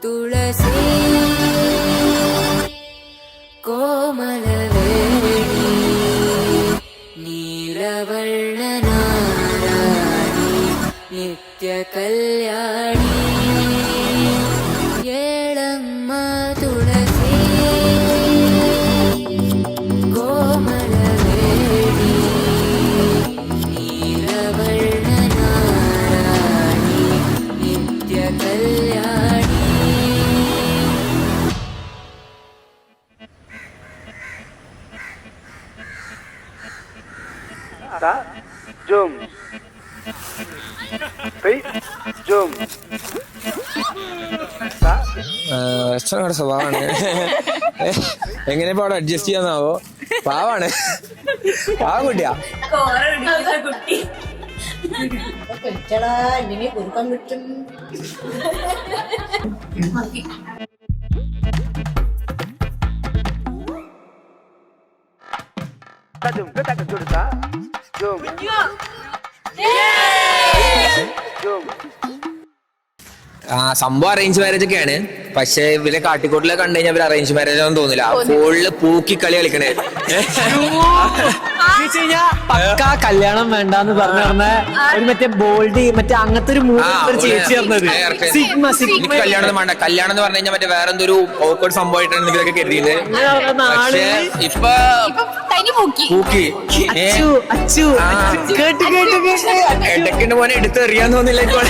തുളസി കോമലവേണി നീലവർണ്ണനാരാണി നിത്യകല്യാണി ഏളമ്മ തുളസി കോമലവേണി നീലവർണ്ണനാരാണി Nithyakalyani. Jom. Jom. Restaurant സ്വഭാവമാണ്. എങ്ങനെ ഇപ്പൊ അവിടെ അഡ്ജസ്റ്റ് ചെയ്യാന്നാവോ? പാവാണ്, പാവം കുട്ടിയാ. കുറുക്കം കിട്ടും. Jom, kita ke dulu tak? Jom. Jom. സംഭവം അറേഞ്ച് മാരേജ് ഒക്കെയാണ്. പക്ഷെ ഇവരെ കാട്ടിക്കോട്ടിലെ കണ്ടു കഴിഞ്ഞാൽ ഇവര് അറേഞ്ച് മാരേജ് ആണെന്ന് തോന്നില്ല. ഫോണില് പൂക്കി കളി കളിക്കണേ. പക്കാ കല്യാണം വേണ്ടെന്ന് പറഞ്ഞ ഒരു മറ്റേ ബോൾഡ് മറ്റേ അങ്ങനത്തെ ഒരു ചേച്ചി കല്യാണം വേണ്ട. കല്യാണം എന്ന് പറഞ്ഞു കഴിഞ്ഞാൽ മറ്റേ വേറെ എന്തൊരു ഓക്കേർഡ് സംഭവമായിട്ടാണ് ഇതൊക്കെ കരുതിയത്. പക്ഷെ ഇപ്പൊ പൂക്കി ഇടയ്ക്കിന്റെ പോലെ എടുത്തെറിയാൻ തോന്നില്ല ഇപ്പോൾ.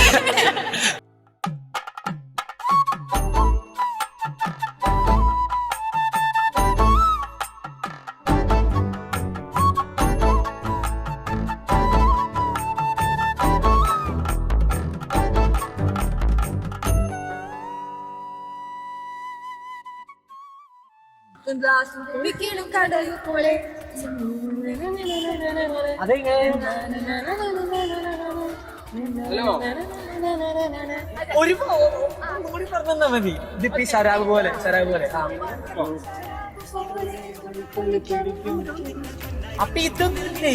ഒരു കൂടി പറഞ്ഞാ മതി. ഇതിപ്പോ ഈ ശരാബ് പോലെ അപ്പൊ ഇതൊന്നില്ലേ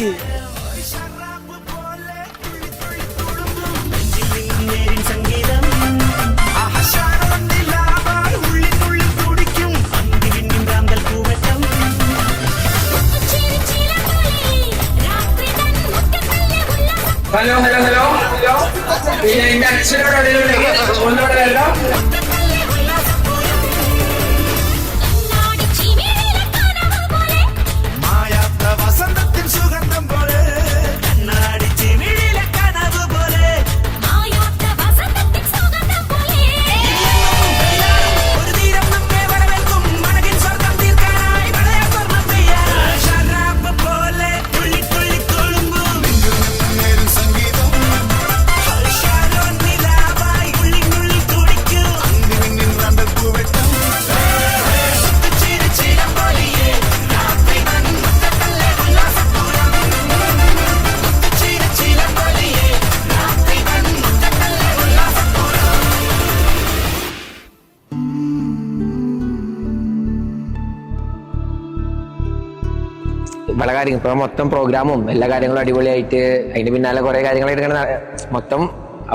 ഹലോ ഹലോ ഹലോ ഹലോ. പിന്നെ എന്റെ അച്ഛനോട് ഒന്നോടല്ലോ. പല കാര്യങ്ങൾ ഇപ്പൊ മൊത്തം പ്രോഗ്രാമും എല്ലാ കാര്യങ്ങളും അടിപൊളിയായിട്ട് അതിന്റെ പിന്നാലെ കുറെ കാര്യങ്ങളായിട്ട് ഇങ്ങനെ മൊത്തം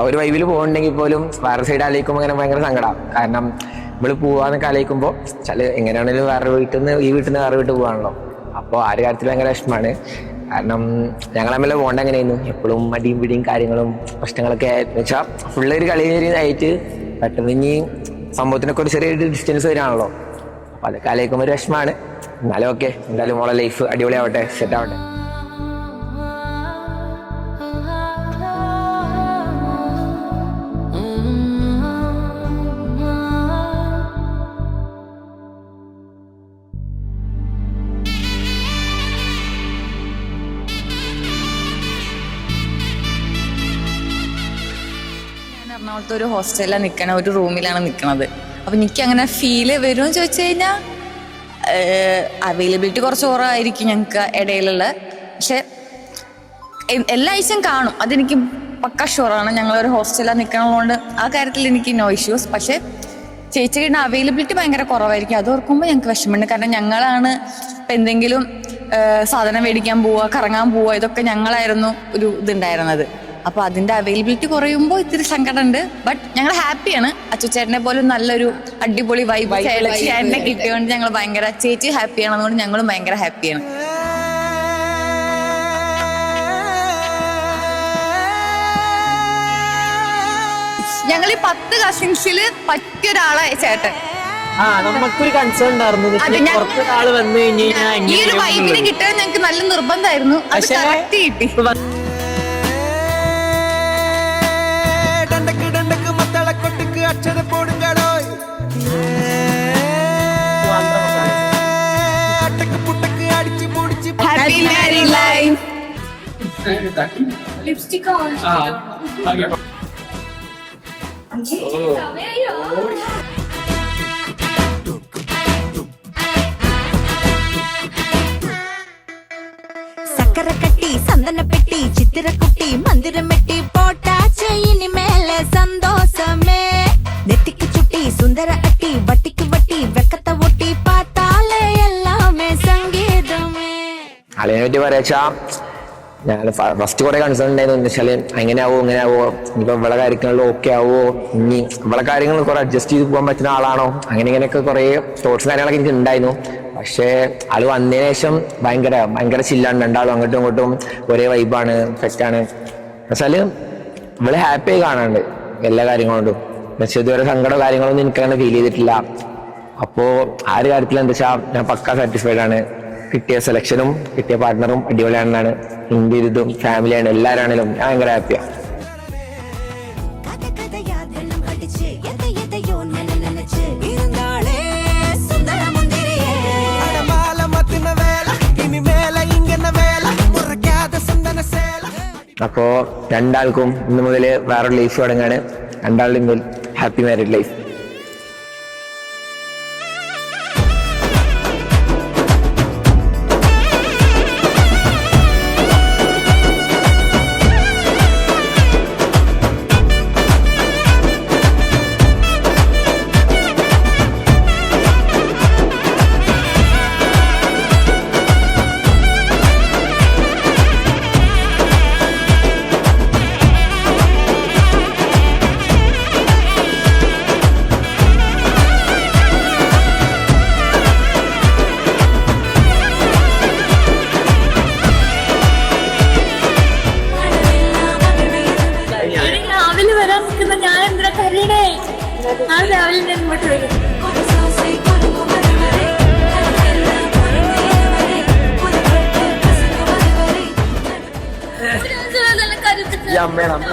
ഒരു വൈബിൽ പോകുന്നുണ്ടെങ്കിൽ പോലും വേറെ സൈഡ് ആലോചിക്കുമ്പോൾ അങ്ങനെ ഭയങ്കര സങ്കടം. കാരണം നമ്മള് പോവാന്നൊക്കെ ആലോചിക്കുമ്പോൾ ചില എങ്ങനെയാണെങ്കിലും വേറെ വീട്ടിൽ നിന്ന് ഈ വീട്ടിൽ നിന്ന് വേറെ വീട്ടിൽ പോകാണല്ലോ. അപ്പോൾ ആ ഒരു കാര്യത്തിൽ ഭയങ്കര വിഷമമാണ്. കാരണം ഞങ്ങൾ തമ്മിൽ പോകേണ്ട എങ്ങനെയായിരുന്നു എപ്പോഴും മടിയും പിടിയും കാര്യങ്ങളും പ്രശ്നങ്ങളൊക്കെ വെച്ചാൽ ഫുള്ളൊരു കളി ആയിട്ട് പെട്ടെന്ന് ഇനി സംഭവത്തിനൊക്കെ ഒരു ചെറിയ ഡിസ്റ്റൻസ് വരികയാണല്ലോ. അപ്പൊ അതൊക്കെ ആലോചിക്കുമ്പോൾ ഒരു വിഷമമാണ്. എന്നാലും ഓക്കെ, എന്തായാലും മോളെ ലൈഫ് അടിപൊളിയാവട്ടെ, സെറ്റ് ആവട്ടെ. എറണാകുളത്ത് ഒരു ഹോസ്റ്റലിലാണ് നിൽക്കണ, ഒരു റൂമിലാണ് നിൽക്കണത്. അപ്പം എനിക്ക് അങ്ങനെ ഫീല് വരുമെന്ന് ചോദിച്ചു കഴിഞ്ഞാൽ അവൈലബിലിറ്റി കുറച്ച് കുറവായിരിക്കും ഞങ്ങൾക്ക് ഇടയിലുള്ള. പക്ഷെ എല്ലാ ആഴ്ചയും കാണും, അതെനിക്ക് പക്ക ഷുവറാണ്. ഞങ്ങളൊരു ഹോസ്റ്റലിൽ നിൽക്കണതുകൊണ്ട് ആ കാര്യത്തിൽ എനിക്ക് നോ ഇഷ്യൂസ്. പക്ഷെ ചേച്ചിയുടെ അവൈലബിലിറ്റി ഭയങ്കര കുറവായിരിക്കും. അത് ഓർക്കുമ്പോൾ ഞങ്ങൾക്ക് വിഷമമുണ്ട്. കാരണം ഞങ്ങളാണ് ഇപ്പം എന്തെങ്കിലും സാധനം മേടിക്കാൻ പോവുക, കറങ്ങാൻ പോവുക, ഇതൊക്കെ ഞങ്ങളായിരുന്നു ഒരു ഇതുണ്ടായിരുന്നത്. അപ്പൊ അതിന്റെ അവൈലബിലിറ്റി കുറയുമ്പോൾ ഇത്തിരി സങ്കടമുണ്ട്. ബട്ട് ഞങ്ങൾ ഹാപ്പിയാണ്. അച്ചുചേട്ടനെ പോലെ നല്ലൊരു അടിപൊളി വൈബ് ചേട്ടനെ കിട്ടിയോണ്ട് ഞങ്ങൾ ഭയങ്കര, ചേച്ചി ഹാപ്പിയാണ്, അതുകൊണ്ട് ഞങ്ങളും ഭയങ്കര ഹാപ്പിയാണ്. ഞങ്ങൾ ഈ 10 കസിൻസില് പറ്റിയ ഒരാളെ ചേട്ടൻ. നമുക്കൊരു കൺസേൺ ഉണ്ടായിരുന്നു, പുറത്തൊരാള് വന്നു കഴിഞ്ഞാൽ ഈ ഒരു വൈബിന് കിട്ടാൻ ഞങ്ങൾക്ക് നല്ല നിർബന്ധമായിരുന്നു. അത് കറക്റ്റ് കിട്ടി. Happy married life. Lipstick on. சக்கரக்கட்டி சந்தனப்பெட்டி சித்திரக்குட்டி மந்திரமெட்டி போட்டாச்சு இனிமேல சந்தோஷமே. நெத்திக்கு சுட்டி சுந்தர அட்டி வட்டிக்கு வட்டி வெக்கத்தை ஒட்டி பார்த்தாலே எல்லாமே சங்கீதமே. അളിയനെ പറ്റി പറയാച്ചാ ഞാൻ ഫസ്റ്റ് കുറെ കൺസേൺ ഉണ്ടായിരുന്നു. എന്താ വെച്ചാല് അങ്ങനെ ആവോ ഇങ്ങനെ ആവോ, ഇനിയിപ്പോ ഇവളെ കാര്യങ്ങളിൽ ഓക്കെ ആവോ, ഇനി ഇവളെ കാര്യങ്ങൾ കുറെ അഡ്ജസ്റ്റ് ചെയ്ത് പോകാൻ പറ്റുന്ന ആളാണോ, അങ്ങനെ ഇങ്ങനെയൊക്കെ കുറെ തോട്ട്സ് കാര്യങ്ങളൊക്കെ എനിക്ക് ഉണ്ടായിരുന്നു. പക്ഷേ ആള് വന്നതിന് ശേഷം ഭയങ്കര ചില്ലാണ്. രണ്ടാളും അങ്ങോട്ടും ഇങ്ങോട്ടും ഒരേ വൈബാണ്, സെറ്റാണ്. എന്നുവെച്ചാല് ഇവള് ഹാപ്പി കാണാണ്ട് എല്ലാ കാര്യങ്ങളുണ്ടും. പക്ഷെ ഇതുവരെ സങ്കടം കാര്യങ്ങളൊന്നും എനിക്കങ്ങനെ ഫീൽ ചെയ്തിട്ടില്ല. അപ്പോ ആ ഒരു കാര്യത്തിൽ എന്താ വെച്ചാൽ ഞാൻ പക്കാ സാറ്റിസ്ഫൈഡ് ആണ്. കിട്ടിയ സെലക്ഷനും കിട്ടിയ പാർട്ട്ണറും അടിപൊളിയാണെന്നാണ്. എൻ്റെ ഇതും ഫാമിലിയാണ്, എല്ലാവരാണേലും ഞാൻ ഭയങ്കര ഹാപ്പിയാണ്. അപ്പോ രണ്ടാൾക്കും ഇന്ന് മുതൽ വേറൊരു ലൈഫ് തുടങ്ങാണ്. രണ്ടാളുടെയും ഹാപ്പി മാരീഡ് ലൈഫ്. അമ്മയാണ്.